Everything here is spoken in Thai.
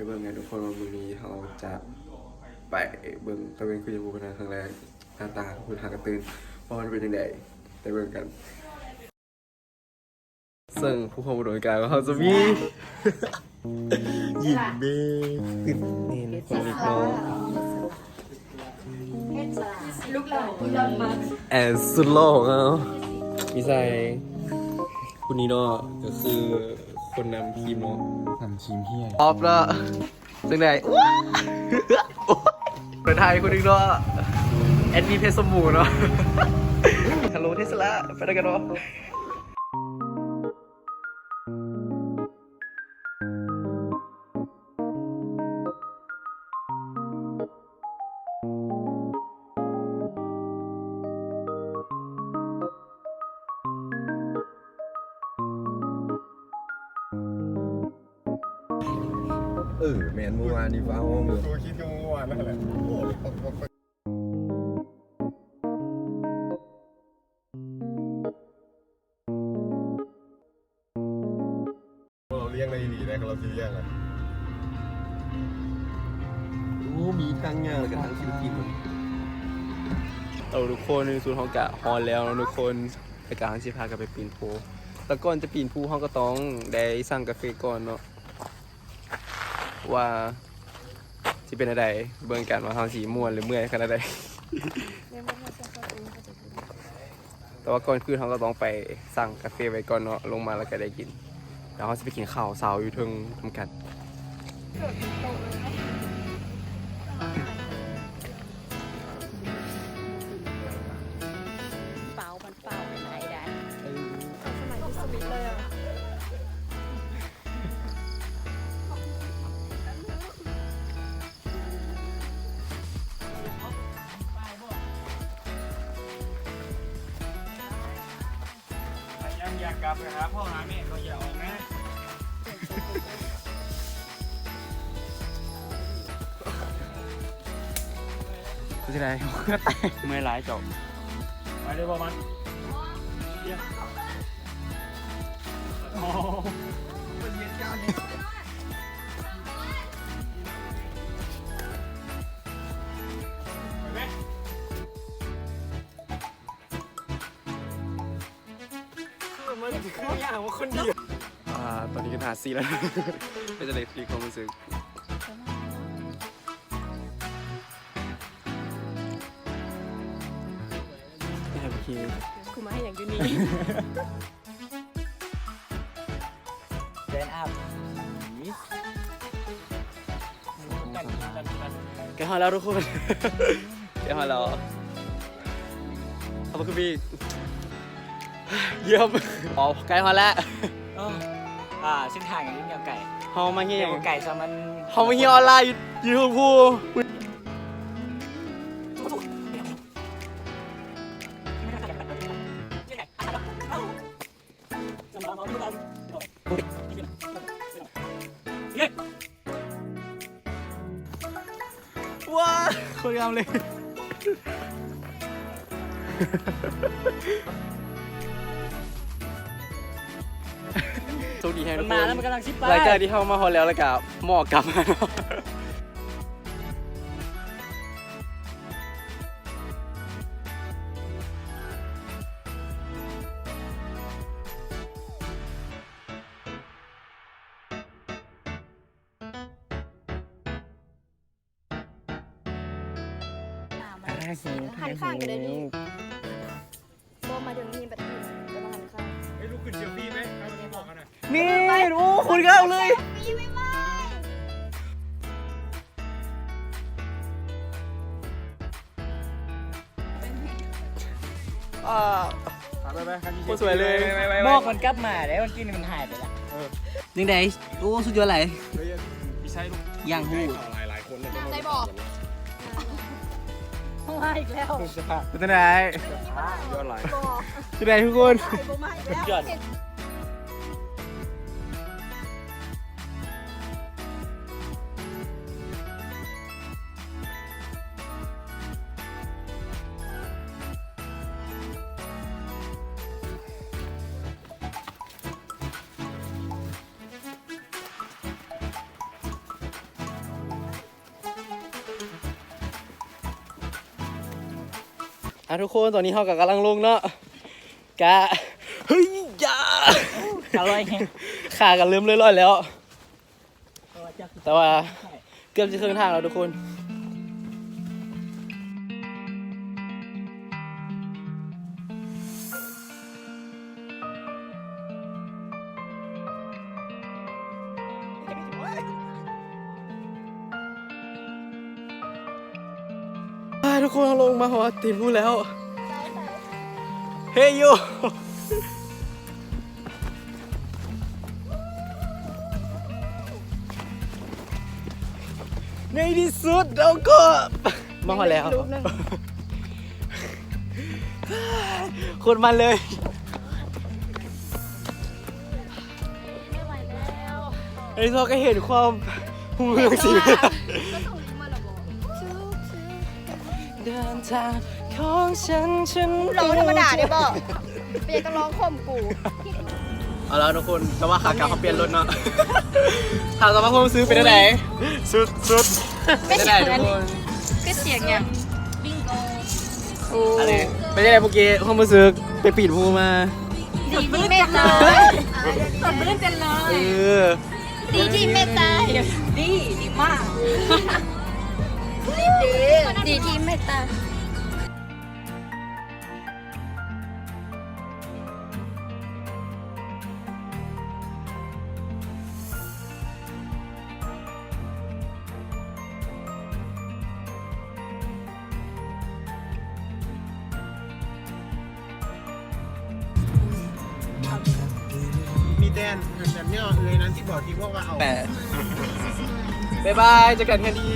เบิ่งกันทุกคนว่ามื้อนี้เราจะไปเบิ่งตะเวนคือจะบูพนาครั้งแรกหน้าตาคุณหากระตื่นเพราะมันเป็นยังไงไปเบิ่งกันซึ่งผู้ควบคุมการว่าเขาจะมีหญิงเบ้ตื่นเต้นคนนี้ก็ลูกหลานที่ยอดมาก แอนสุดโลกเอามีใส่คุณนีโน่ก็คือคนนำทีมเนาะ ทำทีมเฮีย ออฟแล้วจังไหนเปิดไทยคนนึงเนาะแอดมีเพชรสมูเนาะฮัลโหลเทสลาไปด้วยกันเนาะแมนเมื่อวานนี่ฟ้าห้องเลยตัวคิดก็เมื่อวานนั่นแหละเราเลี้ยงในหนีได้เราซื้อเลี้ยงอ่ะ โอ้มีทางย่างแล้วก็ทางศิลปิน เราทุกคนในศูนย์ห้องกะฮอนแล้วทุกคนไปกลางสิพากันไปปีนภูแล้วก่อนจะปีนภูห้องก็ต้องได้สั่งกาแฟก่อนเนาะว่าที่เป็นอะไรเบิ่งกันว่าทางสีม่วนหรือเมื่อยขนาดใดแต่ว่าก่อนคืนเขาก็ต้องไปสั่งกาแฟไว้ก่อนเนาะลงมาแล้วก็ได้กินแล้วเขาจะไปกินข้าวสาวอยู่เทึงทำกันเปล่ามันเปล่าเป็นไรได้สมัยที่สวิตเลยอ่ะยังอยากกลับไปหาพ่อหาแม่ก็อย่าออกนะที่ไหนเมื่อยหลายจบ ไปเลยประมาณเยี่ยมโอ้มันเย็นจ้าเนี่ยไปไหมมันถึงข้าวย่างว่าคนเดียว ตอนนี้กันหาซีแล้ว เป็นจะเลยฟีความรู้สึกนี่ครับพี่ คุณมาให้อย่างยูนี่ เดินอัพ แกฮอแล้วทุกคน แกฮอแล้วขอบคุณพี่เยี่ยมอ๋อไกลฮอแล้ว เส้นทางอย่างนี้เงียวไก่ เฮามาเงี้ย ไก่ซะมัน เฮามาเงี้ยออนไลน์ยูทูบพูว้าคนงามเลยโชคดีแฮงทุกคน มาแล้วมันกำลังชิปไป รายการที่เข้ามาฮอลแล้วแล้วกับหมอกกลับมาเนาะหันข้างกันเลยนี่โบมาเดี๋ยวนี้แบบนี้จะมาหันข้าง ให้ลูกขึ้นเซลฟี่ไหมเอาไปบอกกันหน่อย นี่โอ้คุณเข้าเลย พี่ไม่ไม่ ไปไปคันที่ โคตรสวยเลย หมอกมันกลับมาแล้วมันกินมันหายไปแล้ว ยังไงโอ้สุดยอดเลย พี่ใช่ลูก ย่างหู หลายคนเลย ได้บอกมาอีกแล้ว เป็นยังไง ยอดหลาย บอก เป็นยังไงทุกคน ใส่โบมาอีกแล้ว เ ทุกคนตอนนี้เฮาก็กำลังลงเนาะกะเฮ้ยอย่า อร่อยแฮง ขากันเริ่มเรื่อยๆแล้ว แต่ว่าเกือบจะครึ่งทางแล้วทุกคนทุกคนลงมาหัวตีพูดแล้ว เฮ้ยโยในที่สุดเราก็มาหอแล้ว รูปหนึ่ง คนมันเลย ไม่ไหวแล้ว ไอ้ซอก็เห็นความหุ่นเรื่องชีวิต ก็ส่งลิงก์มาแล้วบอก เดินทางของฉัน ร้องธรรมดาได้บอกเปียก็ร้องข่มกู เอาแล้วทุกคนแต่ว่าขากลับเขาเปลี่ยนรถเนาะขากลับมาเพิ่มซื้อเป็นอะไรสุดไม่ๆเป็น เสี อะ ย ไรง ทุ เงิ ก น คน ก็เสียงอย่างบิงโก อะไรเป็นยังไงเมื่อกี้ความรู้สึกไปปีนภูมา ดีที่เมตตาสดชื่นกันเล เอย อ ดีที่เมตตาดีมากดีที่เมตตา มีแดนแต่เนี่ยเอ้ยนั้นที่บอกที่พวกว่าเอา แต่บ๊ายบายเจอกันแค่นี้